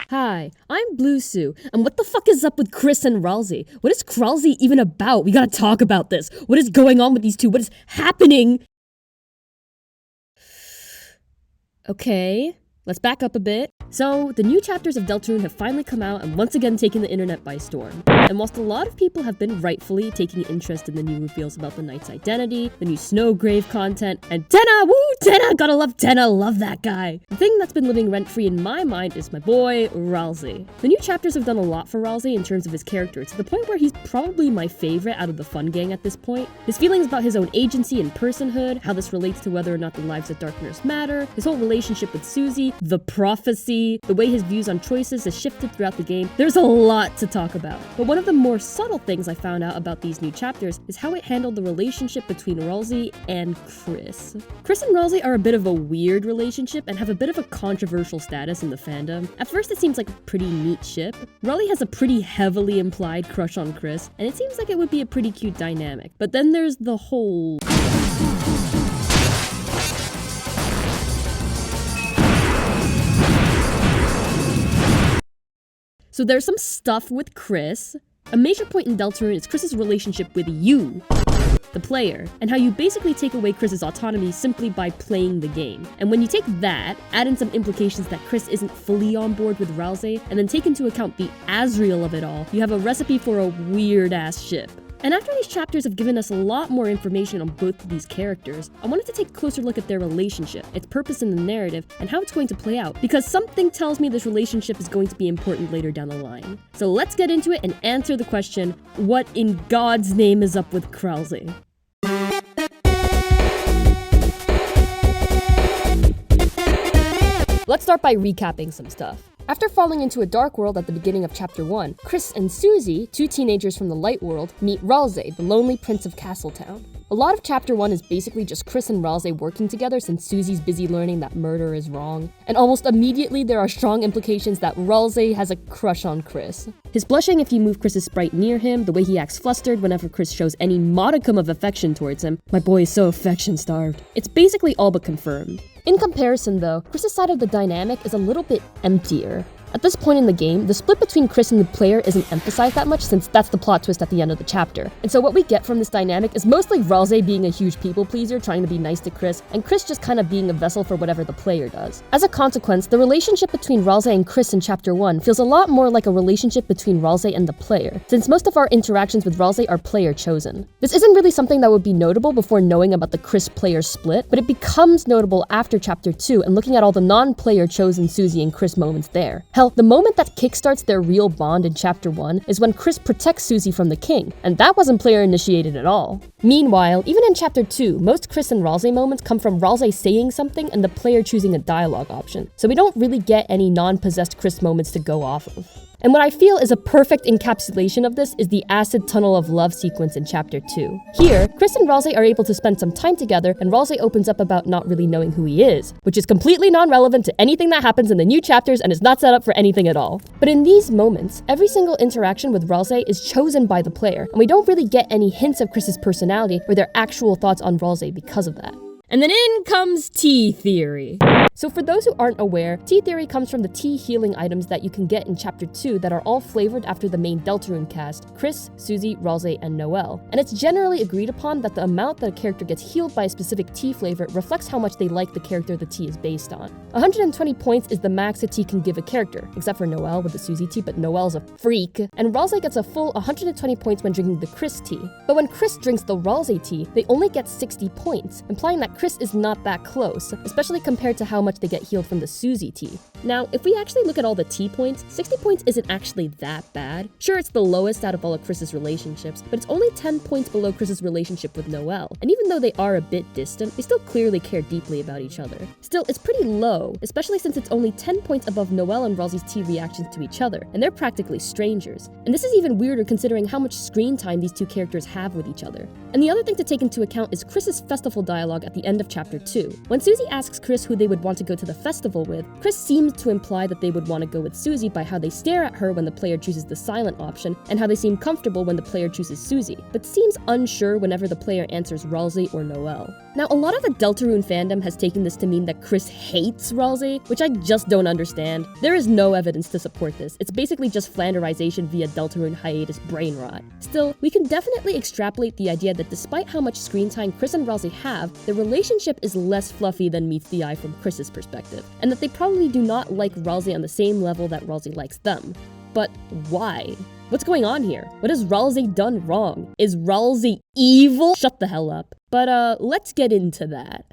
Hi, I'm Blue Sue, and what the fuck is up with Kris and Ralsei? What is Ralsei even about? We gotta talk about this. What is going on with these two? What is happening? Okay, let's back up a bit. So, the new chapters of Deltarune have finally come out and once again taken the internet by storm. And whilst a lot of people have been rightfully taking interest in the new reveals about the knight's identity, the new Snowgrave content, and Tenna! Woo! Tenna! Gotta love Tenna! Love that guy! The thing that's been living rent-free in my mind is my boy, Ralsei. The new chapters have done a lot for Ralsei in terms of his character, to the point where he's probably my favorite out of the fun gang at this point. His feelings about his own agency and personhood, how this relates to whether or not the lives of Darkners matter, his whole relationship with Susie, the prophecy, the way his views on choices has shifted throughout the game. There's a lot to talk about. But one of the more subtle things I found out about these new chapters is how it handled the relationship between Ralsei and Kris. Kris and Ralsei are a bit of a weird relationship and have a bit of a controversial status in the fandom. At first it seems like a pretty neat ship. Ralsei has a pretty heavily implied crush on Kris, and it seems like it would be a pretty cute dynamic. But then there's the whole... So there's some stuff with Kris. A major point in Deltarune is Kris's relationship with you, the player, and how you basically take away Kris's autonomy simply by playing the game. And when you take that, add in some implications that Kris isn't fully on board with Ralsei, and then take into account the Asriel of it all, you have a recipe for a weird-ass ship. And after these chapters have given us a lot more information on both of these characters, I wanted to take a closer look at their relationship, its purpose in the narrative, and how it's going to play out, because something tells me this relationship is going to be important later down the line. So let's get into it and answer the question, what in God's name is up with Ralsei? Let's start by recapping some stuff. After falling into a dark world at the beginning of Chapter 1, Kris and Susie, two teenagers from the light world, meet Ralsei, the lonely prince of Castletown. A lot of Chapter 1 is basically just Kris and Ralsei working together since Susie's busy learning that murder is wrong. And almost immediately there are strong implications that Ralsei has a crush on Kris. His blushing if you move Kris's sprite near him, the way he acts flustered whenever Kris shows any modicum of affection towards him. My boy is so affection-starved. It's basically all but confirmed. In comparison though, Kris's side of the dynamic is a little bit emptier. At this point in the game, the split between Kris and the player isn't emphasized that much since that's the plot twist at the end of the chapter. And so what we get from this dynamic is mostly Ralsei being a huge people pleaser trying to be nice to Kris, and Kris just kind of being a vessel for whatever the player does. As a consequence, the relationship between Ralsei and Kris in Chapter 1 feels a lot more like a relationship between Ralsei and the player, since most of our interactions with Ralsei are player chosen. This isn't really something that would be notable before knowing about the Kris player split, but it becomes notable after Chapter 2 and looking at all the non-player chosen Susie and Kris moments there. Hell, the moment that kickstarts their real bond in Chapter 1 is when Kris protects Susie from the king, and that wasn't player initiated at all. Meanwhile, even in Chapter 2, most Kris and Ralsei moments come from Ralsei saying something and the player choosing a dialogue option, so we don't really get any non-possessed Kris moments to go off of. And what I feel is a perfect encapsulation of this is the acid tunnel of love sequence in Chapter 2. Here, Kris and Ralsei are able to spend some time together, and Ralsei opens up about not really knowing who he is, which is completely non-relevant to anything that happens in the new chapters and is not set up for anything at all. But in these moments, every single interaction with Ralsei is chosen by the player, and we don't really get any hints of Kris's personality or their actual thoughts on Ralsei because of that. And then in comes tea theory. So for those who aren't aware, tea theory comes from the tea healing items that you can get in Chapter 2 that are all flavored after the main Deltarune cast, Kris, Susie, Ralsei, and Noelle. And it's generally agreed upon that the amount that a character gets healed by a specific tea flavor reflects how much they like the character the tea is based on. 120 points is the max a tea can give a character, except for Noelle with the Susie tea, but Noelle's a freak. And Ralsei gets a full 120 points when drinking the Kris tea. But when Kris drinks the Ralsei tea, they only get 60 points, implying that Kris is not that close, especially compared to how much they get healed from the Susie tea. Now, if we actually look at all the tea points, 60 points isn't actually that bad. Sure, it's the lowest out of all of Kris's relationships, but it's only 10 points below Kris's relationship with Noelle. And even though they are a bit distant, they still clearly care deeply about each other. Still, it's pretty low, especially since it's only 10 points above Noelle and Ralsei's tea reactions to each other, and they're practically strangers. And this is even weirder considering how much screen time these two characters have with each other. And the other thing to take into account is Kris's festival dialogue at the end of Chapter 2. When Susie asks Kris who they would want to go to the festival with, Kris seems seems to imply that they would want to go with Suzy by how they stare at her when the player chooses the silent option, and how they seem comfortable when the player chooses Suzy, but seems unsure whenever the player answers Ralsei or Noelle. Now, a lot of the Deltarune fandom has taken this to mean that Kris hates Ralsei, which I just don't understand. There is no evidence to support this. It's basically just flanderization via Deltarune hiatus brain rot. Still, we can definitely extrapolate the idea that despite how much screen time Kris and Ralsei have, their relationship is less fluffy than meets the eye from Kris's perspective, and that they probably do not like Ralsei on the same level that Ralsei likes them. But why? What's going on here? What has Ralsei done wrong? Is Ralsei evil? Shut the hell up. But let's get into that.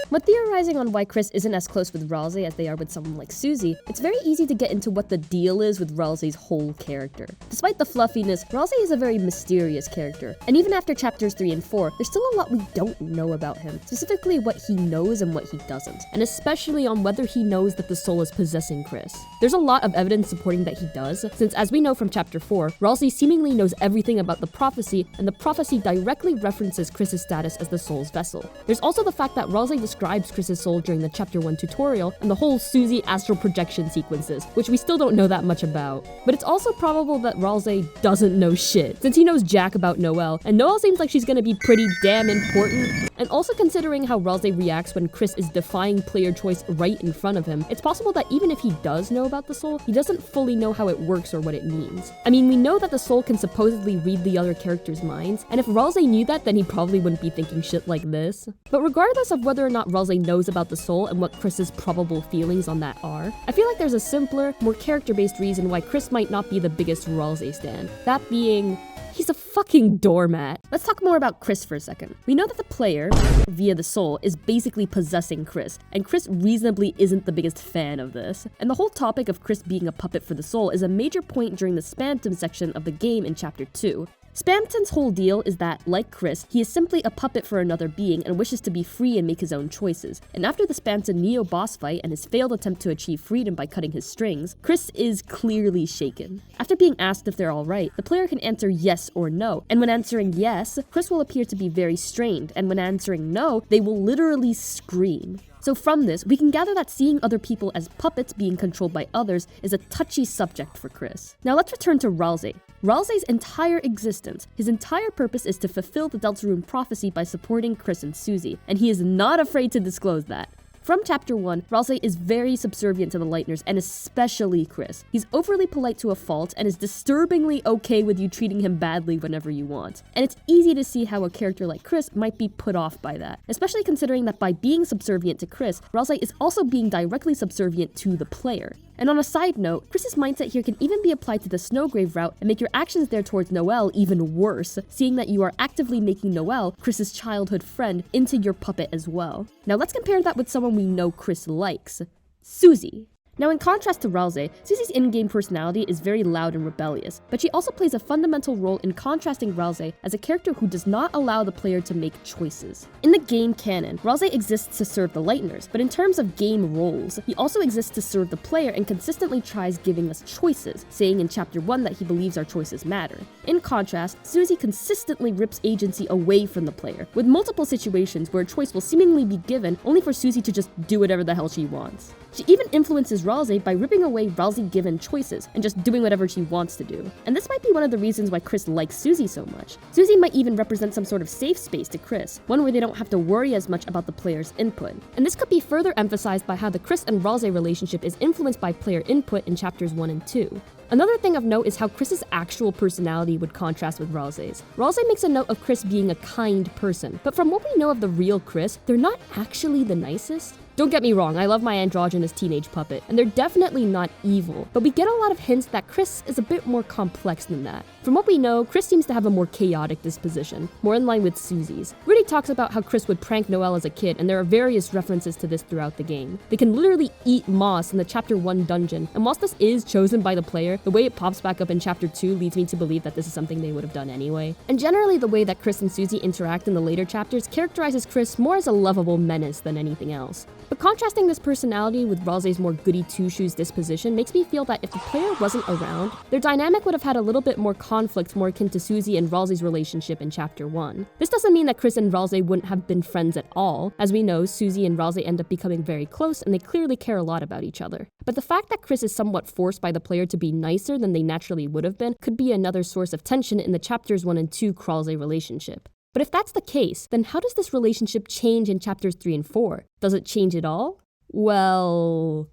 When theorizing on why Kris isn't as close with Ralsei as they are with someone like Suzy, it's very easy to get into what the deal is with Ralsei's whole character. Despite the fluffiness, Ralsei is a very mysterious character, and even after chapters 3 and 4, there's still a lot we don't know about him, specifically what he knows and what he doesn't, and especially on whether he knows that the soul is possessing Kris. There's a lot of evidence supporting that he does, since as we know from chapter 4, Ralsei seemingly knows everything about the prophecy, and the prophecy directly references Kris's status as the soul's vessel. There's also the fact that Ralsei describes Kris's soul during the chapter 1 tutorial and the whole Suzy astral projection sequences, which we still don't know that much about. But it's also probable that Ralsei doesn't know shit, since he knows jack about Noelle, and Noelle seems like she's gonna be pretty damn important. And also considering how Ralsei reacts when Kris is defying player choice right in front of him, it's possible that even if he does know about the soul, he doesn't fully know how it works or what it means. I mean, we know that the soul can supposedly read the other characters' minds, and if Ralsei knew that, then he probably wouldn't be thinking shit like this. But regardless of whether or not Ralsei knows about the soul and what Kris's probable feelings on that are, I feel like there's a simpler, more character-based reason why Kris might not be the biggest Ralsei stan. That being, he's a fucking doormat. Let's talk more about Kris for a second. We know that the player, via the soul, is basically possessing Kris, and Kris reasonably isn't the biggest fan of this. And the whole topic of Kris being a puppet for the soul is a major point during the Spamton section of the game in chapter 2. Spamton's whole deal is that, like Kris, he is simply a puppet for another being and wishes to be free and make his own choices. And after the Spamton Neo boss fight and his failed attempt to achieve freedom by cutting his strings, Kris is clearly shaken. After being asked if they're alright, the player can answer yes or no, and when answering yes, Kris will appear to be very strained, and when answering no, they will literally scream. So from this, we can gather that seeing other people as puppets being controlled by others is a touchy subject for Kris. Now let's return to Ralsei. Ralsei's entire existence, his entire purpose is to fulfill the Deltarune prophecy by supporting Kris and Suzy, and he is not afraid to disclose that. From chapter 1, Ralsei is very subservient to the Lightners, and especially Kris. He's overly polite to a fault, and is disturbingly okay with you treating him badly whenever you want. And it's easy to see how a character like Kris might be put off by that, especially considering that by being subservient to Kris, Ralsei is also being directly subservient to the player. And on a side note, Kris's mindset here can even be applied to the Snowgrave route and make your actions there towards Noelle even worse, seeing that you are actively making Noelle, Kris's childhood friend, into your puppet as well. Now let's compare that with someone we know Kris likes, Suzy. Now in contrast to Ralsei, Suzy's in-game personality is very loud and rebellious, but she also plays a fundamental role in contrasting Ralsei as a character who does not allow the player to make choices. In the game canon, Ralsei exists to serve the Lightners, but in terms of game roles, he also exists to serve the player and consistently tries giving us choices, saying in chapter 1 that he believes our choices matter. In contrast, Suzy consistently rips agency away from the player, with multiple situations where a choice will seemingly be given only for Suzy to just do whatever the hell she wants. She even influences Ralsei by ripping away Ralsei-given choices and just doing whatever she wants to do. And this might be one of the reasons why Kris likes Suzy so much. Suzy might even represent some sort of safe space to Kris, one where they don't have to worry as much about the player's input. And this could be further emphasized by how the Kris and Ralsei relationship is influenced by player input in chapters 1 and 2. Another thing of note is how Kris's actual personality would contrast with Ralsei's. Ralsei makes a note of Kris being a kind person, but from what we know of the real Kris, they're not actually the nicest. Don't get me wrong, I love my androgynous teenage puppet, and they're definitely not evil, but we get a lot of hints that Kris is a bit more complex than that. From what we know, Kris seems to have a more chaotic disposition, more in line with Suzy's. Rudy talks about how Kris would prank Noelle as a kid, and there are various references to this throughout the game. They can literally eat moss in the chapter 1 dungeon, and whilst this is chosen by the player, the way it pops back up in chapter 2 leads me to believe that this is something they would have done anyway. And generally the way that Kris and Suzy interact in the later chapters characterizes Kris more as a lovable menace than anything else. But contrasting this personality with Ralsei's more goody two-shoes disposition makes me feel that if the player wasn't around, their dynamic would have had a little bit more conflict more akin to Suzy and Ralsei's relationship in Chapter 1. This doesn't mean that Kris and Ralsei wouldn't have been friends at all. As we know, Suzy and Ralsei end up becoming very close and they clearly care a lot about each other. But the fact that Kris is somewhat forced by the player to be nicer than they naturally would have been could be another source of tension in the Chapters 1 and 2 Ralsei relationship. But if that's the case, then how does this relationship change in Chapters 3 and 4? Does it change at all? Well...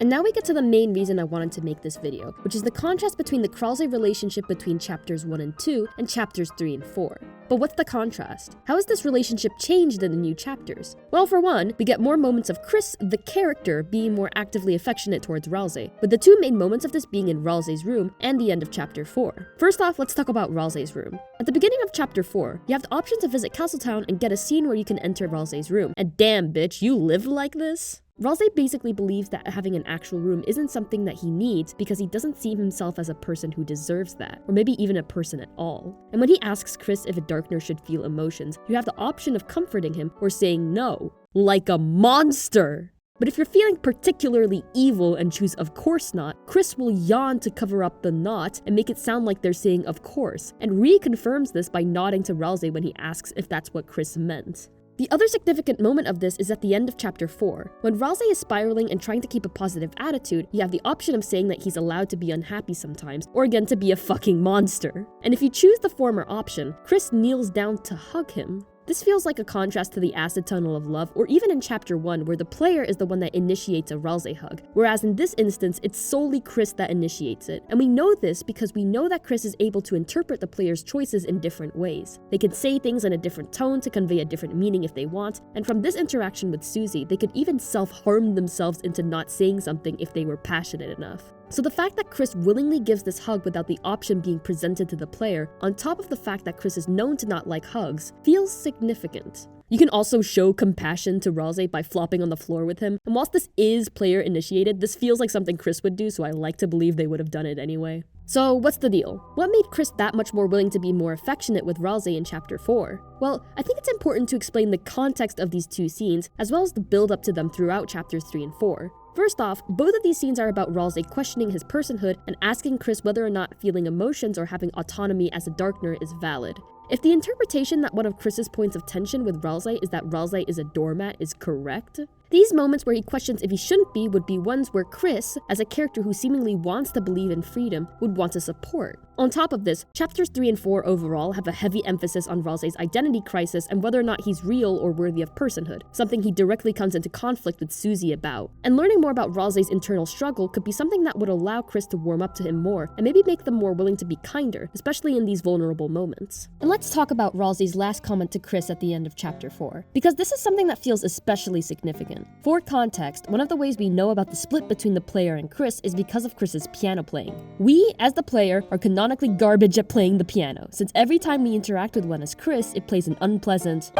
And now we get to the main reason I wanted to make this video, which is the contrast between the Ralsei relationship between Chapters 1 and 2 and Chapters 3 and 4. But what's the contrast? How has this relationship changed in the new chapters? Well, for one, we get more moments of Kris, the character, being more actively affectionate towards Ralsei, with the two main moments of this being in Ralsei's room and the end of Chapter 4. First off, let's talk about Ralsei's room. At the beginning of Chapter 4, you have the option to visit Castletown and get a scene where you can enter Ralsei's room. And damn, bitch, you live like this? Ralsei basically believes that having an actual room isn't something that he needs because he doesn't see himself as a person who deserves that, or maybe even a person at all. And when he asks Kris if a Darkner should feel emotions, you have the option of comforting him or saying no, like a monster. But if you're feeling particularly evil and choose of course not, Kris will yawn to cover up the not and make it sound like they're saying of course, and reconfirms this by nodding to Ralsei when he asks if that's what Kris meant. The other significant moment of this is at the end of Chapter 4. When Ralsei is spiraling and trying to keep a positive attitude, you have the option of saying that he's allowed to be unhappy sometimes, or again to be a fucking monster. And if you choose the former option, Kris kneels down to hug him. This feels like a contrast to the acid tunnel of love, or even in Chapter 1 where the player is the one that initiates a Ralsei hug, whereas in this instance it's solely Kris that initiates it. And we know this because we know that Kris is able to interpret the player's choices in different ways. They can say things in a different tone to convey a different meaning if they want, and from this interaction with Suzy, they could even self-harm themselves into not saying something if they were passionate enough. So the fact that Kris willingly gives this hug without the option being presented to the player, on top of the fact that Kris is known to not like hugs, feels significant. You can also show compassion to Ralsei by flopping on the floor with him, and whilst this is player initiated, this feels like something Kris would do, so I like to believe they would have done it anyway. So what's the deal? What made Kris that much more willing to be more affectionate with Ralsei in Chapter 4? Well, I think it's important to explain the context of these two scenes, as well as the build up to them throughout Chapters 3 and 4. First off, both of these scenes are about Ralsei questioning his personhood and asking Kris whether or not feeling emotions or having autonomy as a Darkner is valid. If the interpretation that one of Kris's points of tension with Ralsei is that Ralsei is a doormat is correct, these moments where he questions if he shouldn't be would be ones where Kris, as a character who seemingly wants to believe in freedom, would want to support. On top of this, Chapters 3 and 4 overall have a heavy emphasis on Ralsei's identity crisis and whether or not he's real or worthy of personhood, something he directly comes into conflict with Suzy about. And learning more about Ralsei's internal struggle could be something that would allow Kris to warm up to him more and maybe make them more willing to be kinder, especially in these vulnerable moments. And let's talk about Ralsei's last comment to Kris at the end of Chapter 4, because this is something that feels especially significant. For context, one of the ways we know about the split between the player and Kris is because of Kris's piano playing. We, as the player, are canonically garbage at playing the piano, since every time we interact with one as Kris, it plays an unpleasant...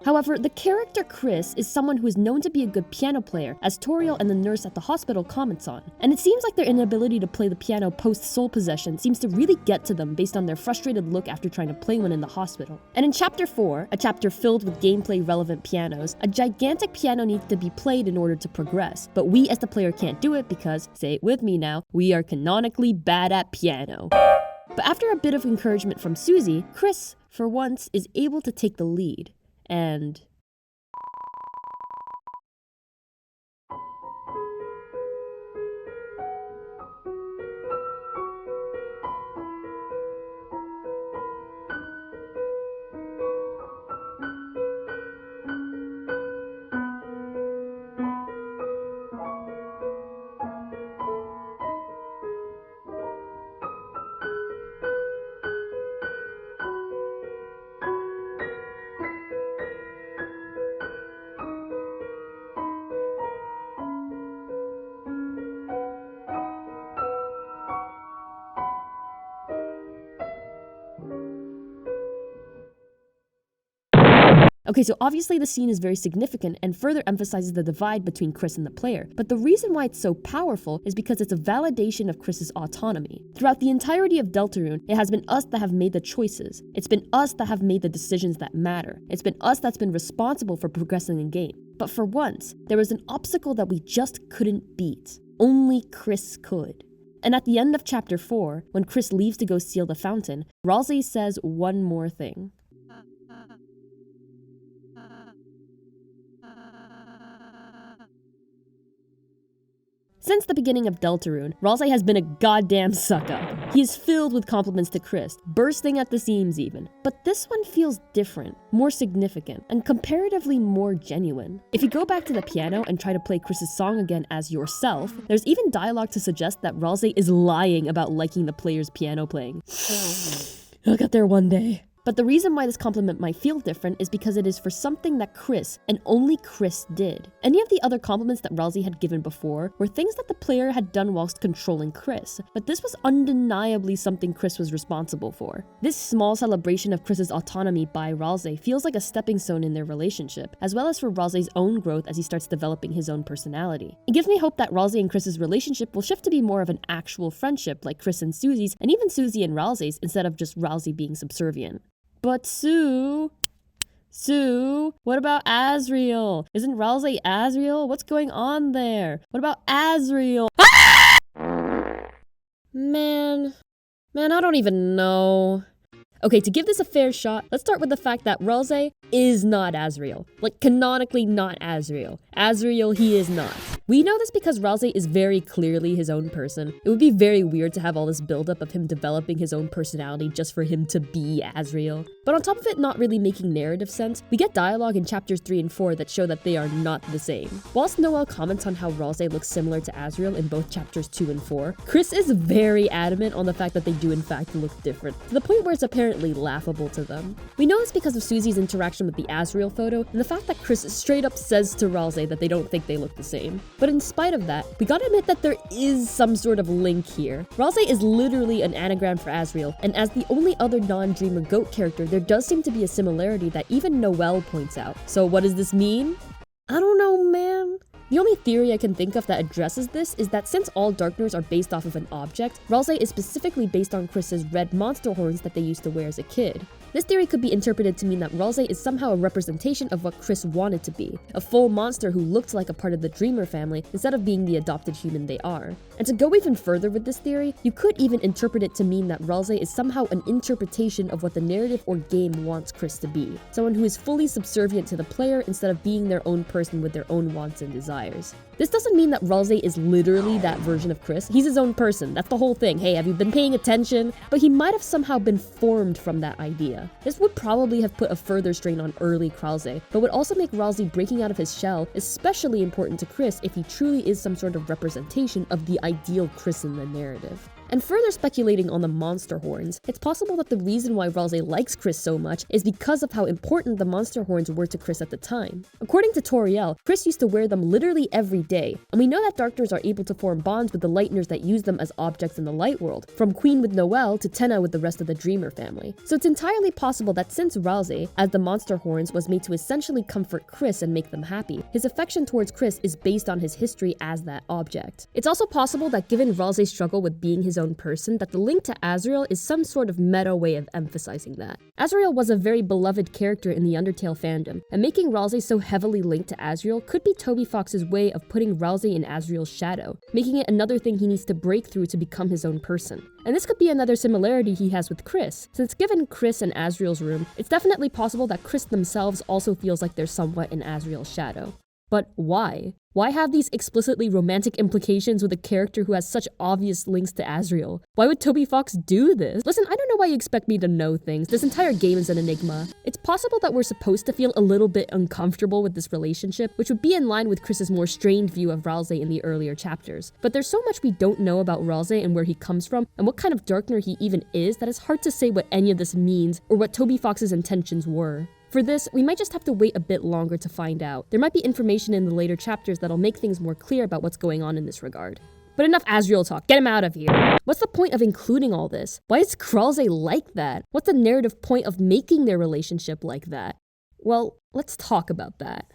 However, the character Kris is someone who is known to be a good piano player, as Toriel and the nurse at the hospital comments on. And it seems like their inability to play the piano post-soul possession seems to really get to them based on their frustrated look after trying to play one in the hospital. And in Chapter 4, a chapter filled with gameplay-relevant pianos, a gigantic piano needs to be played in order to progress. But we as the player can't do it because, say it with me now, we are canonically bad at piano. But after a bit of encouragement from Suzy, Kris, for once, is able to take the lead. And Okay, so obviously the scene is very significant and further emphasizes the divide between Kris and the player, but the reason why it's so powerful is because it's a validation of Kris's autonomy. Throughout the entirety of Deltarune, it has been us that have made the choices. It's been us that have made the decisions that matter. It's been us that's been responsible for progressing the game. But for once, there was an obstacle that we just couldn't beat. Only Kris could. And at the end of chapter 4, when Kris leaves to go seal the fountain, Ralsei says one more thing. Since the beginning of Deltarune, Ralsei has been a goddamn suck-up. He is filled with compliments to Kris, bursting at the seams even. But this one feels different, more significant, and comparatively more genuine. If you go back to the piano and try to play Kris's song again as yourself, there's even dialogue to suggest that Ralsei is lying about liking the player's piano playing. I'll get there one day. But the reason why this compliment might feel different is because it is for something that Kris, and only Kris, did. Any of the other compliments that Ralsei had given before were things that the player had done whilst controlling Kris, but this was undeniably something Kris was responsible for. This small celebration of Kris's autonomy by Ralsei feels like a stepping stone in their relationship, as well as for Ralsei's own growth as he starts developing his own personality. It gives me hope that Ralsei and Kris's relationship will shift to be more of an actual friendship like Kris and Susie's, and even Susie and Ralsei's, instead of just Ralsei being subservient. But Sue, what about Asriel? Isn't Ralsei Asriel? What's going on there? What about Asriel? Man, I don't even know. Okay, to give this a fair shot, let's start with the fact that Ralsei is not Asriel. Like, canonically not Asriel. Asriel, he is not. We know this because Ralsei is very clearly his own person. It would be very weird to have all this buildup of him developing his own personality just for him to be Asriel. But on top of it not really making narrative sense, we get dialogue in chapters 3 and 4 that show that they are not the same. Whilst Noelle comments on how Ralsei looks similar to Asriel in both chapters 2 and 4, Kris is very adamant on the fact that they do in fact look different, to the point where it's apparently laughable to them. We know this because of Susie's interaction with the Asriel photo, and the fact that Kris straight up says to Ralsei that they don't think they look the same. But in spite of that, we gotta admit that there is some sort of link here. Ralsei is literally an anagram for Asriel, and as the only other non-Dreamer goat character, there does seem to be a similarity that even Noelle points out. So what does this mean? I don't know, man. The only theory I can think of that addresses this is that since all Darkners are based off of an object, Ralsei is specifically based on Kris's red monster horns that they used to wear as a kid. This theory could be interpreted to mean that Ralsei is somehow a representation of what Kris wanted to be, a full monster who looked like a part of the Dreamer family instead of being the adopted human they are. And to go even further with this theory, you could even interpret it to mean that Ralsei is somehow an interpretation of what the narrative or game wants Kris to be, someone who is fully subservient to the player instead of being their own person with their own wants and desires. This doesn't mean that Ralsei is literally that version of Kris. He's his own person, that's the whole thing. Hey, have you been paying attention? But he might have somehow been formed from that idea. This would probably have put a further strain on early Ralsei, but would also make Ralsei breaking out of his shell especially important to Kris if he truly is some sort of representation of the ideal Kris in the narrative. And further speculating on the monster horns, it's possible that the reason why Ralsei likes Kris so much is because of how important the monster horns were to Kris at the time. According to Toriel, Kris used to wear them literally every day, and we know that Darkners are able to form bonds with the Lightners that use them as objects in the Light World, from Queen with Noelle to Tenna with the rest of the Dreamer family. So it's entirely possible that since Ralsei, as the monster horns, was made to essentially comfort Kris and make them happy, his affection towards Kris is based on his history as that object. It's also possible that given Ralsei's struggle with being his own person, that the link to Asriel is some sort of meta way of emphasizing that. Asriel was a very beloved character in the Undertale fandom, and making Ralsei so heavily linked to Asriel could be Toby Fox's way of putting Ralsei in Asriel's shadow, making it another thing he needs to break through to become his own person. And this could be another similarity he has with Kris, since given Kris and Asriel's room, it's definitely possible that Kris themselves also feels like they're somewhat in Asriel's shadow. But why? Why have these explicitly romantic implications with a character who has such obvious links to Asriel? Why would Toby Fox do this? Listen, I don't know why you expect me to know things. This entire game is an enigma. It's possible that we're supposed to feel a little bit uncomfortable with this relationship, which would be in line with Kris's more strained view of Ralsei in the earlier chapters. But there's so much we don't know about Ralsei and where he comes from, and what kind of Darkner he even is, that it's hard to say what any of this means or what Toby Fox's intentions were. For this, we might just have to wait a bit longer to find out. There might be information in the later chapters that'll make things more clear about what's going on in this regard. But enough Asriel talk, get him out of here. What's the point of including all this? Why is Ralsei like that? What's the narrative point of making their relationship like that? Well, let's talk about that.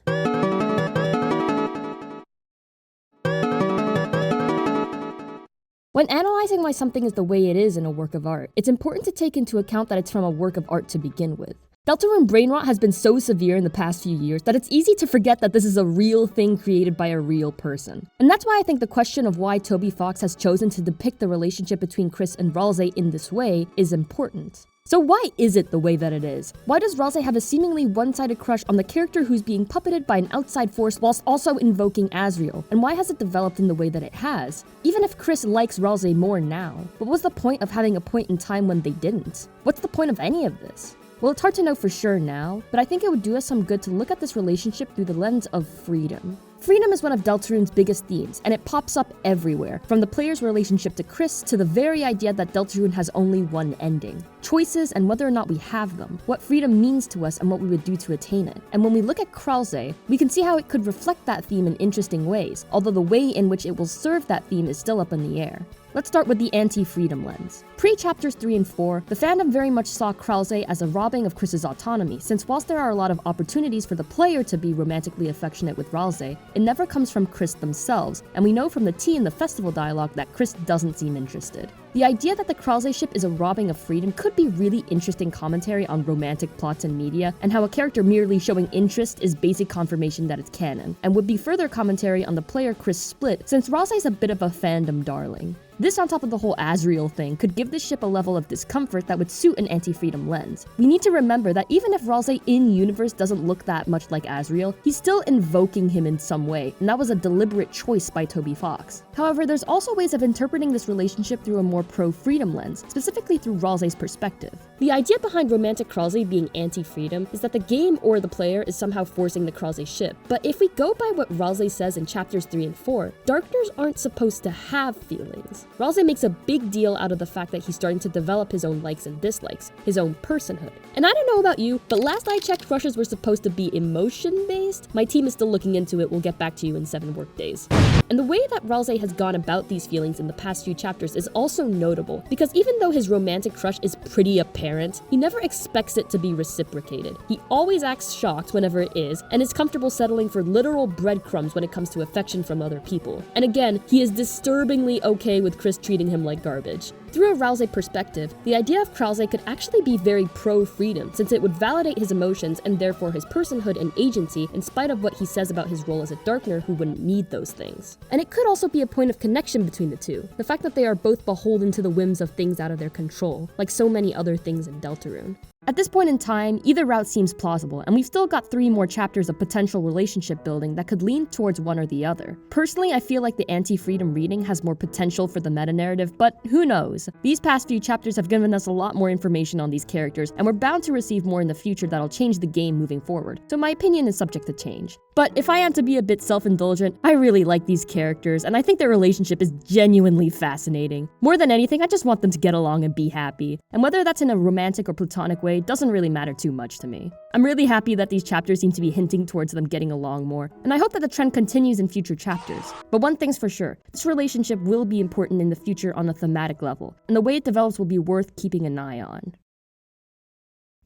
When analyzing why something is the way it is in a work of art, it's important to take into account that it's from a work of art to begin with. Deltarune brain rot has been so severe in the past few years that it's easy to forget that this is a real thing created by a real person. And that's why I think the question of why Toby Fox has chosen to depict the relationship between Kris and Ralsei in this way is important. So why is it the way that it is? Why does Ralsei have a seemingly one-sided crush on the character who's being puppeted by an outside force whilst also invoking Asriel? And why has it developed in the way that it has? Even if Kris likes Ralsei more now, what was the point of having a point in time when they didn't? What's the point of any of this? Well, it's hard to know for sure now, but I think it would do us some good to look at this relationship through the lens of freedom. Freedom is one of Deltarune's biggest themes, and it pops up everywhere, from the player's relationship to Kris to the very idea that Deltarune has only one ending. Choices and whether or not we have them, what freedom means to us and what we would do to attain it. And when we look at Ralsei, we can see how it could reflect that theme in interesting ways, although the way in which it will serve that theme is still up in the air. Let's start with the anti-freedom lens. Pre-chapters 3 and 4, the fandom very much saw Ralsei as a robbing of Kris's autonomy, since whilst there are a lot of opportunities for the player to be romantically affectionate with Ralsei, it never comes from Kris themselves, and we know from the tea in the festival dialogue that Kris doesn't seem interested. The idea that the Ralsei ship is a robbing of freedom could be really interesting commentary on romantic plots in media, and how a character merely showing interest is basic confirmation that it's canon, and would be further commentary on the player-Kris split, since Ralsei's a bit of a fandom darling. This on top of the whole Asriel thing could give this ship a level of discomfort that would suit an anti-freedom lens. We need to remember that even if Ralsei in-universe doesn't look that much like Asriel, he's still invoking him in some way, and that was a deliberate choice by Toby Fox. However, there's also ways of interpreting this relationship through a more pro-freedom lens, specifically through Ralsei's perspective. The idea behind romantic Ralsei being anti-freedom is that the game or the player is somehow forcing the Ralsei ship. But if we go by what Ralsei says in chapters 3 and 4, Darkners aren't supposed to have feelings. Ralsei makes a big deal out of the fact that he's starting to develop his own likes and dislikes, his own personhood. And I don't know about you, but last I checked, crushes were supposed to be emotion-based. My team is still looking into it. We'll get back to you in 7 work days. And the way that Ralsei has gone about these feelings in the past few chapters is also notable, because even though his romantic crush is pretty apparent, he never expects it to be reciprocated. He always acts shocked whenever it is, and is comfortable settling for literal breadcrumbs when it comes to affection from other people. And again, he is disturbingly okay with Kris treating him like garbage. Through a Ralsei perspective, the idea of Ralsei could actually be very pro-freedom, since it would validate his emotions and therefore his personhood and agency in spite of what he says about his role as a Darkner who wouldn't need those things. And it could also be a point of connection between the two, the fact that they are both beholden to the whims of things out of their control, like so many other things in Deltarune. At this point in time, either route seems plausible, and we've still got 3 more chapters of potential relationship building that could lean towards one or the other. Personally, I feel like the anti-freedom reading has more potential for the meta-narrative, but who knows? These past few chapters have given us a lot more information on these characters, and we're bound to receive more in the future that'll change the game moving forward, so my opinion is subject to change. But if I am to be a bit self-indulgent, I really like these characters, and I think their relationship is genuinely fascinating. More than anything, I just want them to get along and be happy. And whether that's in a romantic or platonic way doesn't really matter too much to me. I'm really happy that these chapters seem to be hinting towards them getting along more, and I hope that the trend continues in future chapters. But one thing's for sure, this relationship will be important in the future on a thematic level, and the way it develops will be worth keeping an eye on.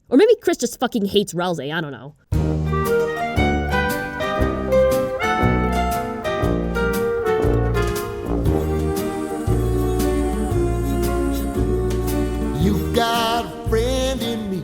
Or maybe Kris just fucking hates Ralsei, I don't know. You got a friend in me.